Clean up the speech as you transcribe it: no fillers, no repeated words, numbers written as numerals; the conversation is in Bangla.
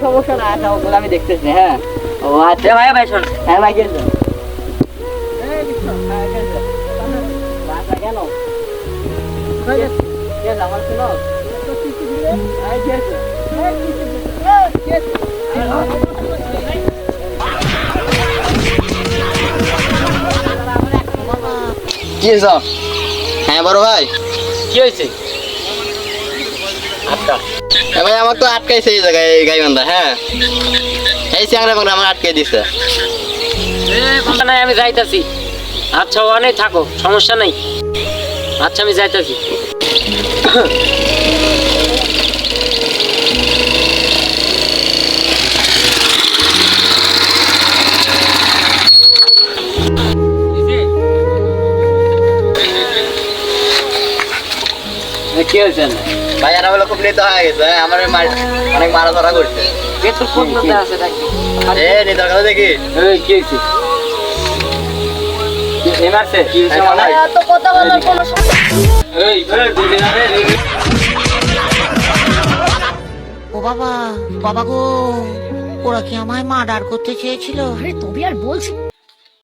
সমস্যা না, আচ্ছা ওগুলো আমি দেখতেছি। হ্যাঁ ও আচ্ছা ভাই, ভাই শোন। হ্যাঁ ভাই গেছে কেন আমার শোনো কি হয়েছে? হ্যাঁ বড় ভাই, কি হয়েছে? আচ্ছা ভাই আমার তো আটকাইছে এই জায়গায়, এই গাইবান্ধা। হ্যাঁ এই চ্যাংরা বাংলা আমার আটকে দিছে। নাই আমি যাইতাছি। আচ্ছা ওখানেই থাকো, সমস্যা নাই। আচ্ছা আমি যাইতাছি। কি হয়েছে? ভাই আর হলো খুব নেতা হয়ে গেছে, আমার অনেক মারা ধরা করছে। পেট্রোল কোন মধ্যে আছে নাকি? এ নেতার কথা দেখি। এই কি হয়েছে? কি মারছে? কি হয়েছে? এত কথা বলার কোনো এই বুঝে না রে। ও বাবা, বাবা গো, ওরা কি আমায় মার্ডার করতে চেয়েছিল? আরে তবে আর বলছি